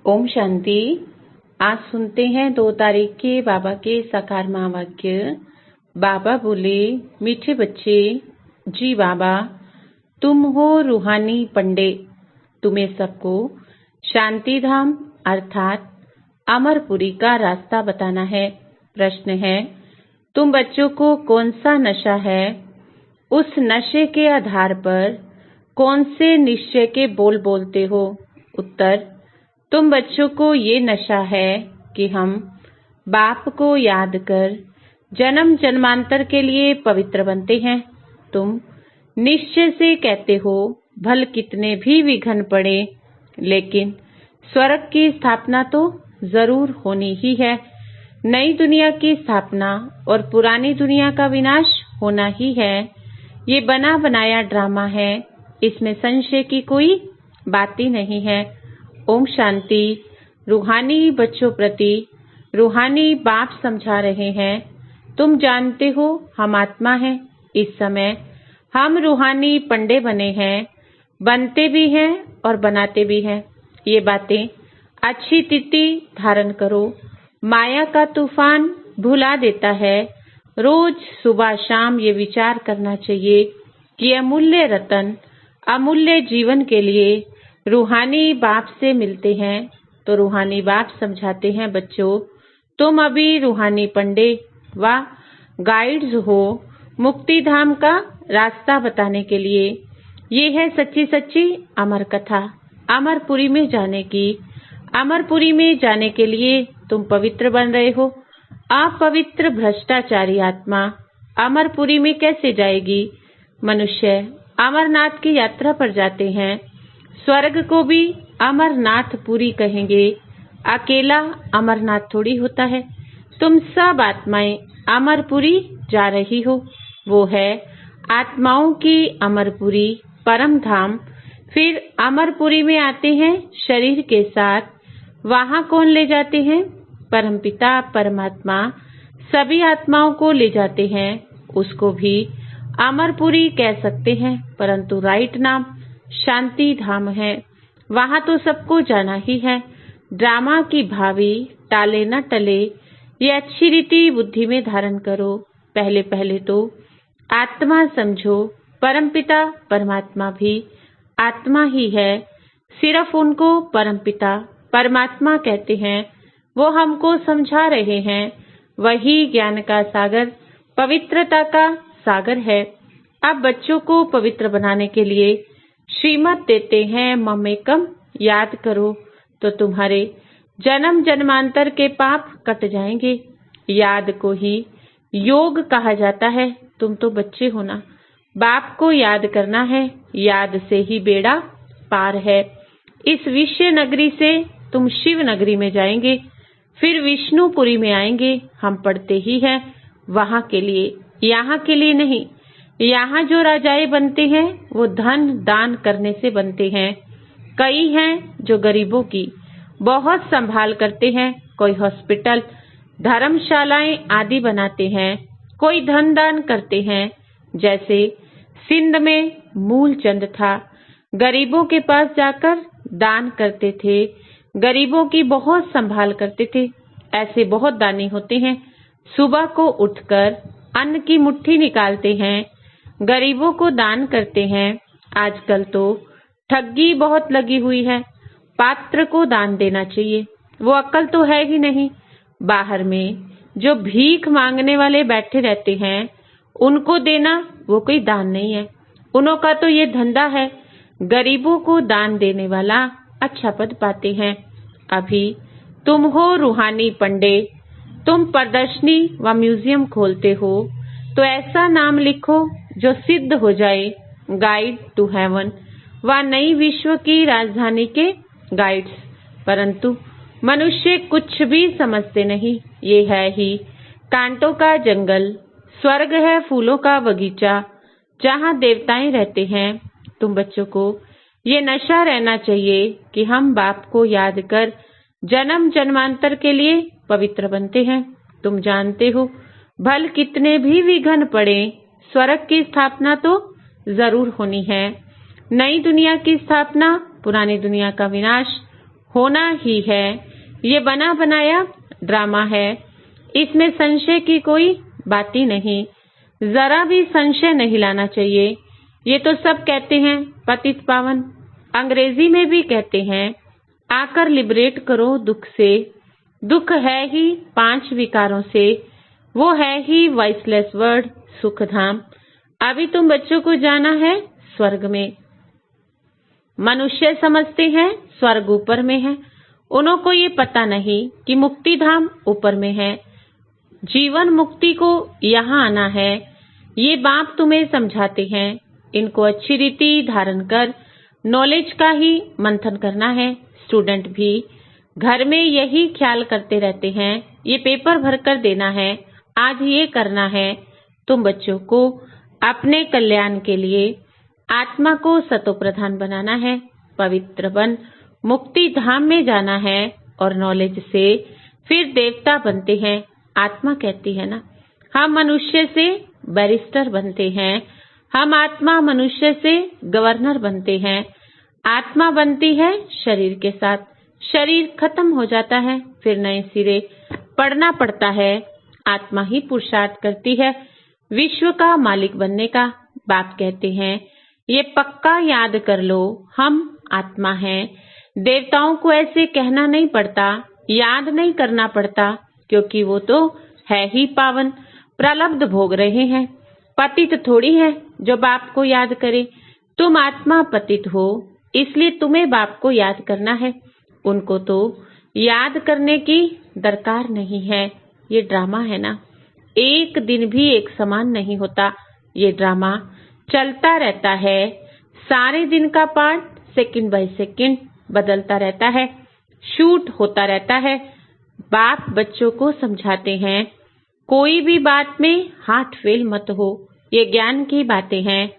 ओम शांति। आज सुनते हैं 2 तारीख के बाबा के साकार महावाक्य। बाबा बोले, मीठे बच्चे, जी बाबा, तुम हो रूहानी पंडे। तुम्हें सबको शांति धाम अर्थात अमरपुरी का रास्ता बताना है। प्रश्न है, तुम बच्चों को कौन सा नशा है? उस नशे के आधार पर कौन से निश्चय के बोल बोलते हो? उत्तर, तुम बच्चों को ये नशा है कि हम बाप को याद कर जन्म जन्मांतर के लिए पवित्र बनते हैं। तुम निश्चय से कहते हो, भल कितने भी विघ्न पड़े, लेकिन स्वर्ग की स्थापना तो जरूर होनी ही है। नई दुनिया की स्थापना और पुरानी दुनिया का विनाश होना ही है। ये बना बनाया ड्रामा है, इसमें संशय की कोई बात ही नहीं है। ओम शांति। रूहानी बच्चों प्रति रूहानी बाप समझा रहे हैं, तुम जानते हो हम आत्मा हैं। इस समय हम रूहानी पंडे बने हैं, बनते भी हैं और बनाते भी हैं। ये बातें अच्छी तिथि धारण करो। माया का तूफान भुला देता है। रोज सुबह शाम ये विचार करना चाहिए कि अमूल्य रतन अमूल्य जीवन के लिए रूहानी बाप से मिलते हैं। तो रूहानी बाप समझाते हैं, बच्चों, तुम अभी रूहानी पंडे व गाइड्स हो मुक्ति धाम का रास्ता बताने के लिए। ये है सच्ची सच्ची अमर कथा। अमरपुरी में जाने की। अमरपुरी में जाने के लिए तुम पवित्र बन रहे हो। अपवित्र भ्रष्टाचारी आत्मा अमरपुरी में कैसे जाएगी? मनुष्य अमरनाथ की यात्रा पर जाते हैं। स्वर्ग को भी अमरनाथ पुरी कहेंगे। अकेला अमरनाथ थोड़ी होता है। तुम सब आत्माएं अमरपुरी जा रही हो। वो है आत्माओं की अमरपुरी, परम धाम। फिर अमरपुरी में आते हैं शरीर के साथ। वहां कौन ले जाते हैं? परमपिता परमात्मा सभी आत्माओं को ले जाते हैं। उसको भी अमरपुरी कह सकते हैं, परंतु राइट नाम शांति धाम है। वहां तो सबको जाना ही है। ड्रामा की भावी टाले न टले, ये अच्छी रीति बुद्धि में धारण करो। पहले पहले तो आत्मा समझो, परमपिता परमात्मा भी आत्मा ही है। सिर्फ उनको परमपिता परमात्मा कहते हैं। वो हमको समझा रहे हैं। वही ज्ञान का सागर, पवित्रता का सागर है। अब बच्चों को पवित्र बनाने के लिए श्रीमत देते हैं, ममेकम याद करो तो तुम्हारे जन्म जन्मांतर के पाप कट जाएंगे। याद को ही योग कहा जाता है। तुम तो बच्चे हो ना, बाप को याद करना है। याद से ही बेड़ा पार है। इस विश्व नगरी से तुम शिव नगरी में जाएंगे, फिर विष्णुपुरी में आएंगे। हम पढ़ते ही हैं वहां के लिए, यहाँ के लिए नहीं। यहाँ जो राजाएं बनते हैं वो धन दान करने से बनते हैं। कई हैं जो गरीबों की बहुत संभाल करते हैं। कोई हॉस्पिटल धर्मशालाएं आदि बनाते हैं। कोई धन दान करते हैं। जैसे सिंध में मूलचंद था, गरीबों के पास जाकर दान करते थे। गरीबों की बहुत संभाल करते थे। ऐसे बहुत दानी होते हैं। सुबह को उठकर अन्न की मुट्ठी निकालते हैं, गरीबों को दान करते हैं। आजकल तो ठगी बहुत लगी हुई है। पात्र को दान देना चाहिए, वो अक्ल तो है ही नहीं। बाहर में जो भीख मांगने वाले बैठे रहते हैं, उनको देना वो कोई दान नहीं है। उन्हों का तो ये धंधा है। गरीबों को दान देने वाला अच्छा पद पाते हैं। अभी तुम हो रूहानी पंडे। तुम प्रदर्शनी व म्यूजियम खोलते हो, तो ऐसा नाम लिखो जो सिद्ध हो जाए। गाइड टू हेवन व नई विश्व की राजधानी के गाइड्स। परंतु मनुष्य कुछ भी समझते नहीं। ये है ही कांटों का जंगल। स्वर्ग है फूलों का बगीचा, जहाँ देवताएं रहते हैं। तुम बच्चों को ये नशा रहना चाहिए कि हम बाप को याद कर जन्म जन्मांतर के लिए पवित्र बनते हैं। तुम जानते हो, भल कितने भी विघ्न पड़े, स्वर्ग की स्थापना तो जरूर होनी है। नई दुनिया की स्थापना, पुरानी दुनिया का विनाश होना ही है। ये बना बनाया ड्रामा है, इसमें संशय की कोई बात ही नहीं। जरा भी संशय नहीं लाना चाहिए। ये तो सब कहते हैं पतित पावन, अंग्रेजी में भी कहते हैं आकर लिबरेट करो दुख से। दुख है ही 5 विकारों से, वो है ही वॉइसलेस वर्ड सुख धाम। अभी तुम बच्चों को जाना है स्वर्ग में। मनुष्य समझते हैं स्वर्ग ऊपर में है, उन्हों को ये पता नहीं कि मुक्ति धाम ऊपर में है। जीवन मुक्ति को यहाँ आना है, ये बाप तुम्हें समझाते हैं। इनको अच्छी रीति धारण कर नॉलेज का ही मंथन करना है। स्टूडेंट भी घर में यही ख्याल करते रहते हैं, ये पेपर भरकर देना है, आज ये करना है। तुम बच्चों को अपने कल्याण के लिए आत्मा को सतो प्रधान बनाना है, पवित्र बन मुक्ति धाम में जाना है और नॉलेज से फिर देवता बनते हैं। आत्मा कहती है ना, हम मनुष्य से बैरिस्टर बनते हैं, हम आत्मा मनुष्य से गवर्नर बनते हैं। आत्मा बनती है शरीर के साथ, शरीर खत्म हो जाता है, फिर नए सिरे पढ़ना पड़ता है। आत्मा ही पुरुषार्थ करती है विश्व का मालिक बनने का। बाप कहते हैं ये पक्का याद कर लो, हम आत्मा हैं। देवताओं को ऐसे कहना नहीं पड़ता, याद नहीं करना पड़ता, क्योंकि वो तो है ही पावन, प्रलब्ध भोग रहे हैं। पतित थोड़ी है जो बाप को याद करे। तुम आत्मा पतित हो, इसलिए तुम्हें बाप को याद करना है, उनको तो याद करने की दरकार नहीं है। ये ड्रामा है ना, एक दिन भी एक समान नहीं होता। ये ड्रामा चलता रहता है, सारे दिन का पार्ट सेकंड बाय सेकंड बदलता रहता है, शूट होता रहता है। बाप बच्चों को समझाते हैं कोई भी बात में हाथ फेल मत हो, ये ज्ञान की बातें हैं।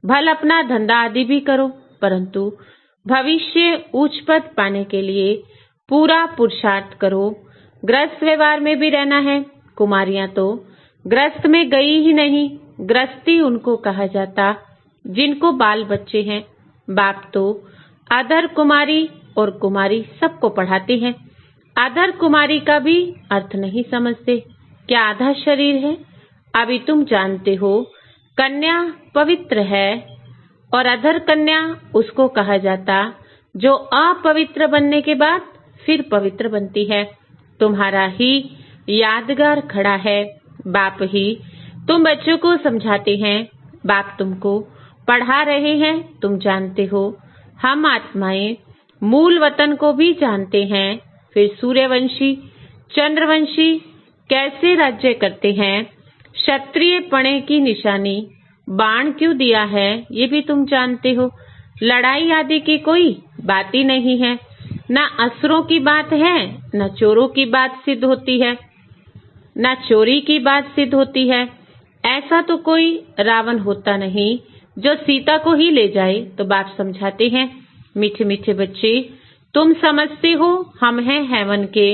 भल अपना धंधा आदि भी करो, परंतु भविष्य उच्च पद पाने के लिए पूरा पुरुषार्थ करो। ग्रस्त व्यवहार में भी रहना है। कुमारियां तो ग्रस्त में गई ही नहीं, ग्रस्ती उनको कहा जाता जिनको बाल बच्चे हैं। बाप तो अधर कुमारी और कुमारी सबको पढ़ाते हैं। अधर कुमारी का भी अर्थ नहीं समझते, क्या आधा शरीर है? अभी तुम जानते हो कन्या पवित्र है और अधर कन्या उसको कहा जाता जो अपवित्र बनने के बाद फिर पवित्र बनती है। तुम्हारा ही यादगार खड़ा है, बाप ही तुम बच्चों को समझाते हैं। बाप तुमको पढ़ा रहे हैं, तुम जानते हो। हम आत्माएं मूल वतन को भी जानते हैं, फिर सूर्यवंशी चंद्रवंशी कैसे राज्य करते हैं, क्षत्रिय पणे की निशानी बाण क्यों दिया है, ये भी तुम जानते हो। लड़ाई आदि की कोई बात ही नहीं है, ना असुरों की बात है, ना चोरों की बात सिद्ध होती है, ना चोरी की बात सिद्ध होती है। ऐसा तो कोई रावण होता नहीं जो सीता को ही ले जाए। तो बाप समझाते हैं मीठे मीठे बच्चे, तुम समझते हो हम हैं हेवन के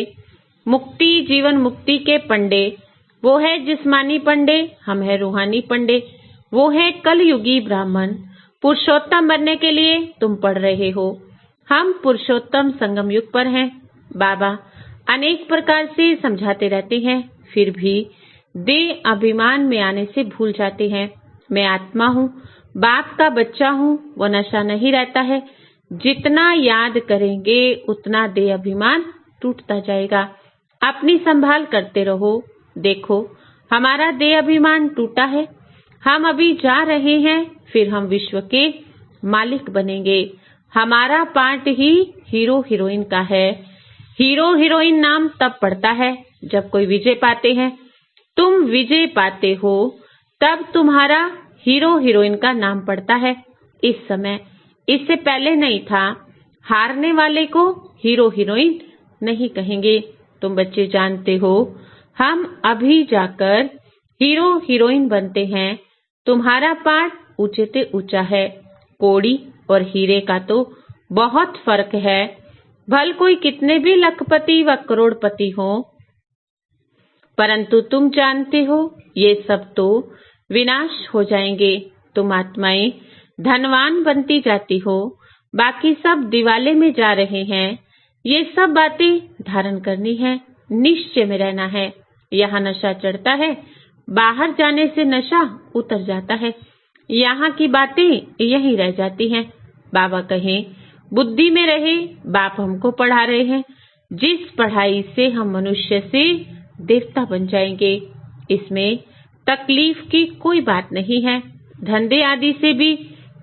मुक्ति जीवन मुक्ति के पंडे। वो है जिस्मानी पंडे, हम है रूहानी पंडे। वो है कलयुगी ब्राह्मण। पुरुषोत्तम बनने के लिए तुम पढ़ रहे हो, हम पुरुषोत्तम संगम युग पर हैं। बाबा अनेक प्रकार से समझाते रहते हैं, फिर भी देह अभिमान में आने से भूल जाते हैं। मैं आत्मा हूँ, बाप का बच्चा हूँ, वो नशा नहीं रहता है। जितना याद करेंगे उतना देह अभिमान टूटता जाएगा। अपनी संभाल करते रहो। देखो हमारा देह अभिमान टूटा है, हम अभी जा रहे हैं, फिर हम विश्व के मालिक बनेंगे। हमारा पार्ट ही हीरो हीरोइन का है। हीरो हीरोइन नाम तब पड़ता है जब कोई विजय पाते हैं। तुम विजय पाते हो तब तुम्हारा हीरो हीरोइन का नाम पड़ता है। इस समय, इससे पहले नहीं था। हारने वाले को हीरो हीरोइन नहीं कहेंगे। तुम बच्चे जानते हो हम अभी जाकर हीरो हीरोइन बनते हैं। तुम्हारा पार्ट ऊंचे से ऊंचा है। कौड़ी और हीरे का तो बहुत फर्क है। भल कोई कितने भी लखपति व करोड़पति हो, परंतु तुम जानते हो ये सब तो विनाश हो जाएंगे। तुम आत्माएं धनवान बनती जाती हो, बाकी सब दिवाले में जा रहे हैं। ये सब बातें धारण करनी है, निश्चय में रहना है। यहाँ नशा चढ़ता है, बाहर जाने से नशा उतर जाता है। यहाँ की बातें यहीं रह जाती हैं। बाबा कहें बुद्धि में रहे, बाप हमको पढ़ा रहे हैं। जिस पढ़ाई से हम मनुष्य से देवता बन जाएंगे, इसमें तकलीफ की कोई बात नहीं है। धंधे आदि से भी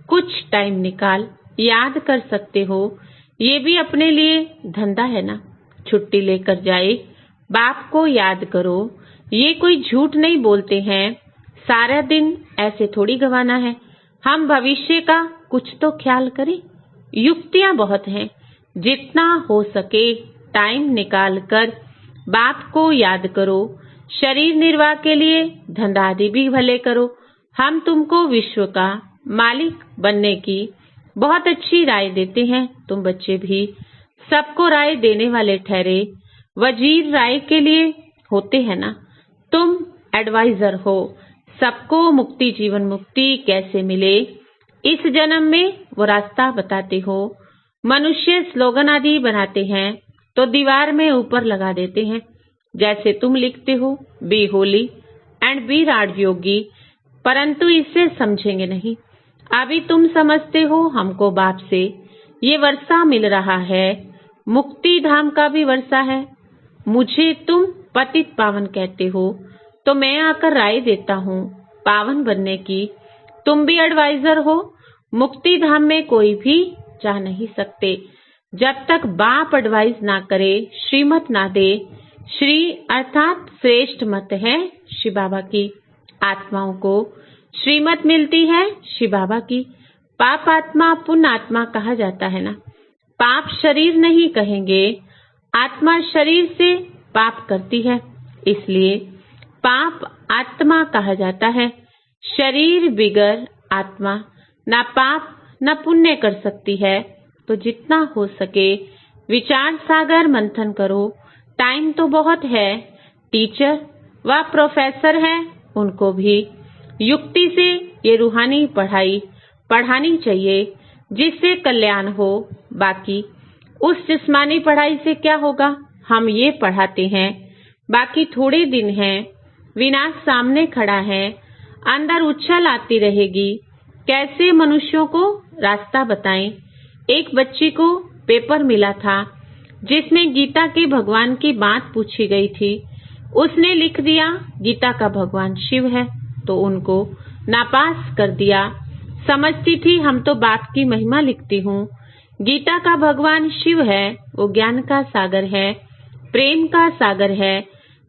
कुछ टाइम निकाल याद कर सकते हो, ये भी अपने लिए धंधा है ना। छुट्टी लेकर जाए, बाप को याद करो, ये कोई झूठ नहीं बोलते हैं। सारा दिन ऐसे थोड़ी गंवाना है। हम भविष्य का कुछ तो ख्याल करें। युक्तियां बहुत हैं, जितना हो सके टाइम निकाल कर बाप को याद करो। शरीर निर्वाह के लिए धंधा आदि भी भले करो। हम तुमको विश्व का मालिक बनने की बहुत अच्छी राय देते हैं। तुम बच्चे भी सबको राय देने वाले ठहरे। वजीर राय के लिए होते हैं ना, तुम एडवाइजर हो। सबको मुक्ति, जीवन मुक्ति कैसे मिले, इस जन्म में वो रास्ता बताते हो। मनुष्य स्लोगन आदि बनाते हैं तो दीवार में ऊपर लगा देते हैं। जैसे तुम लिखते हो, बी होली एंड बी राजयोगी, परंतु इसे समझेंगे नहीं। अभी तुम समझते हो हमको बाप से ये वर्षा मिल रहा है, मुक्ति धाम का भी वर्षा है। मुझे तुम पतित पावन कहते हो, तो मैं आकर राय देता हूँ पावन बनने की। तुम भी एडवाइजर हो। मुक्ति धाम में कोई भी जा नहीं सकते जब तक बाप एडवाइस ना करे, श्रीमत ना दे। श्री अर्थात श्रेष्ठ मत है शिव बाबा की। आत्माओं को श्रीमत मिलती है शिव बाबा की। पाप आत्मा पुण्य आत्मा कहा जाता है ना। पाप शरीर नहीं कहेंगे, आत्मा शरीर से पाप करती है, इसलिए पाप आत्मा कहा जाता है। शरीर बिगर आत्मा ना पाप ना पुण्य कर सकती है। तो जितना हो सके विचार सागर मंथन करो। टाइम तो बहुत है। टीचर व प्रोफेसर हैं, उनको भी युक्ति से ये रूहानी पढ़ाई पढ़ानी चाहिए जिससे कल्याण हो। बाकी उस जिस्मानी पढ़ाई से क्या होगा, हम ये पढ़ाते हैं। बाकी थोड़े दिन हैं, विनाश सामने खड़ा है, अंदर उछल आती रहेगी। कैसे मनुष्यों को रास्ता बताएं। एक बच्ची को पेपर मिला था जिसमें गीता के भगवान की बात पूछी गई थी। उसने लिख दिया गीता का भगवान शिव है, तो उनको नापास कर दिया। समझती थी हम तो बाप की महिमा लिखती हूँ। गीता का भगवान शिव है, वो ज्ञान का सागर है, प्रेम का सागर है।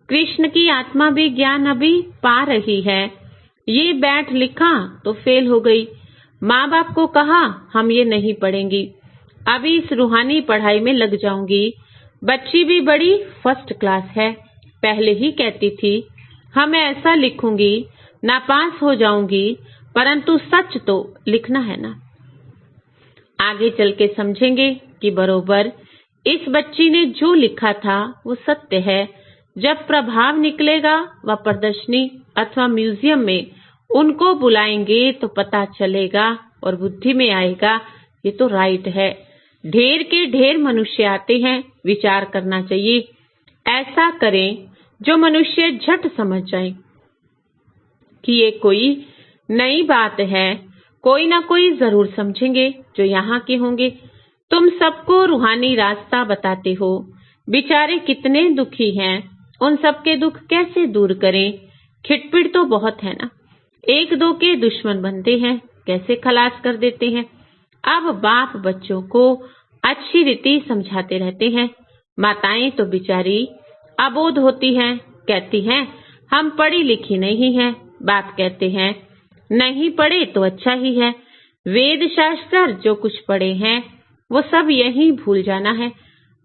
कृष्ण की आत्मा भी ज्ञान अभी पा रही है। ये बैठ लिखा तो फेल हो गई। माँ बाप को कहा हम ये नहीं पढ़ेंगी, अभी इस रूहानी पढ़ाई में लग जाऊंगी। बच्ची भी बड़ी फर्स्ट क्लास है, पहले ही कहती थी हम ऐसा लिखूंगी, नापास हो जाऊंगी, परंतु सच तो लिखना है ना। आगे चल के समझेंगे कि बरोबर इस बच्ची ने जो लिखा था वो सत्य है। जब प्रभाव निकलेगा व प्रदर्शनी अथवा म्यूजियम में उनको बुलाएंगे तो पता चलेगा और बुद्धि में आएगा ये तो राइट है। ढेर के ढेर मनुष्य आते हैं, विचार करना चाहिए। ऐसा करें जो मनुष्य झट समझ जाए कि ये कोई नई बात है। कोई ना कोई जरूर समझेंगे जो यहाँ के होंगे। तुम सबको रूहानी रास्ता बताते हो। बेचारे कितने दुखी हैं, उन सबके दुख कैसे दूर करें। खिटपिट तो बहुत है ना, एक दो के दुश्मन बनते हैं, कैसे खलास कर देते हैं। अब बाप बच्चों को अच्छी रीति समझाते रहते हैं। माताएं तो बेचारी अबोध होती हैं, कहती हैं हम पढ़ी लिखी नहीं हैं। बाप कहते हैं नहीं पढ़े तो अच्छा ही है। वेद शास्त्र जो कुछ पढ़े हैं वो सब यही भूल जाना है।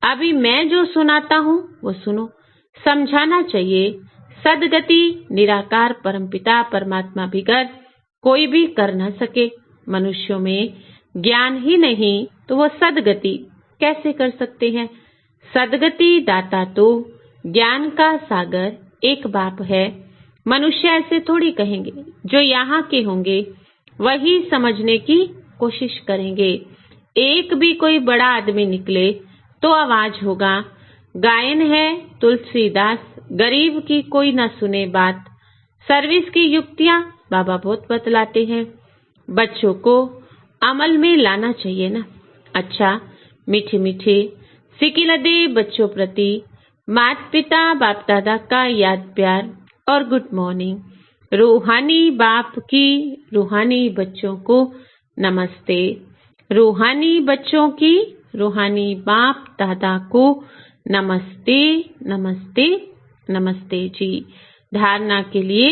अभी मैं जो सुनाता हूँ वो सुनो, समझाना चाहिए। सदगति निराकार परमपिता परमात्मा बिगर कोई भी कर न सके। मनुष्यों में ज्ञान ही नहीं तो वो सदगति कैसे कर सकते हैं। सदगति दाता तो ज्ञान का सागर एक बाप है। मनुष्य ऐसे थोड़ी कहेंगे, जो यहाँ के होंगे वही समझने की कोशिश करेंगे। एक भी कोई बड़ा आदमी निकले तो आवाज होगा। गायन है तुलसीदास, गरीब की कोई न सुने बात। सर्विस की युक्तियां बाबा बहुत बतलाते हैं। बच्चों को अमल में लाना चाहिए ना। अच्छा, मीठे मीठे सिकिलदे बच्चों प्रति माता पिता बाप दादा का याद प्यार और गुड मॉर्निंग। रूहानी बाप की रूहानी बच्चों को नमस्ते। रूहानी बच्चों की रूहानी बाप दादा को नमस्ते नमस्ते नमस्ते जी। धारणा के लिए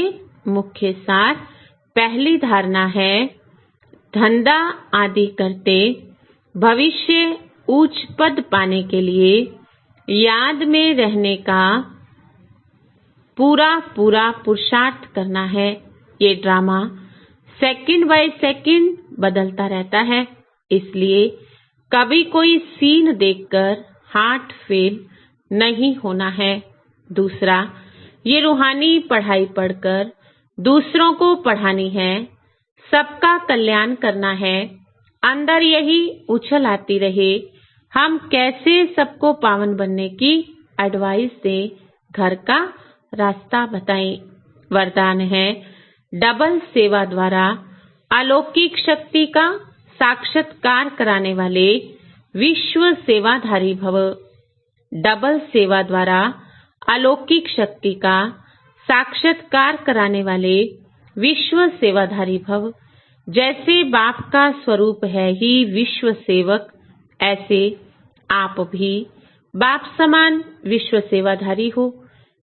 मुख्य सार। पहली धारणा है, धंधा आदि करते भविष्य उच्च पद पाने के लिए याद में रहने का पूरा पूरा पुरुषार्थ करना है। ये ड्रामा सेकंड बाय सेकंड बदलता रहता है, इसलिए कभी कोई सीन देखकर हार्ट फेल नहीं होना है। दूसरा, ये रूहानी पढ़ाई पढ़कर दूसरों को पढ़ानी है, सबका कल्याण करना है। अंदर यही उछल आती रहे, हम कैसे सबको पावन बनने की एडवाइस दें, घर का रास्ता बताएं। वरदान है, डबल सेवा द्वारा अलौकिक शक्ति का साक्षात्कार कराने वाले विश्व सेवाधारी भव। डबल सेवा द्वारा अलौकिक शक्ति का साक्षात्कार कराने वाले विश्व सेवाधारी भव। जैसे बाप का स्वरूप है ही विश्व सेवक, ऐसे आप भी बाप समान विश्व सेवाधारी हो।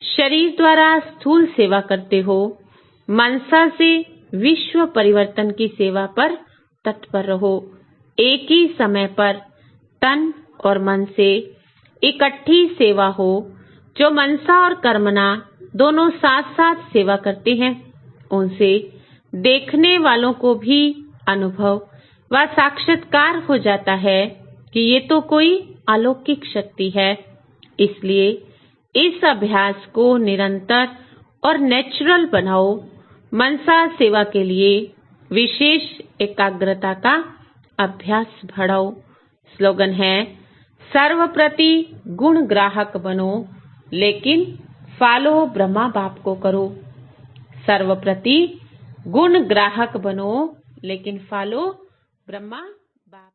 शरीर द्वारा स्थूल सेवा करते हो, मनसा से विश्व परिवर्तन की सेवा पर तत्पर रहो। एक ही समय पर तन और मन से इकट्ठी सेवा हो। जो मनसा और कर्मना दोनों साथ साथ सेवा करते हैं, उनसे देखने वालों को भी अनुभव व साक्षात्कार हो जाता है कि ये तो कोई अलौकिक शक्ति है। इसलिए इस अभ्यास को निरंतर और नेचुरल बनाओ। मनसा सेवा के लिए विशेष एकाग्रता का अभ्यास बढ़ाओ। स्लोगन है, सर्वप्रति गुण ग्राहक बनो, लेकिन फॉलो ब्रह्मा बाप को करो। सर्वप्रति गुण ग्राहक बनो, लेकिन फॉलो ब्रह्मा बाप।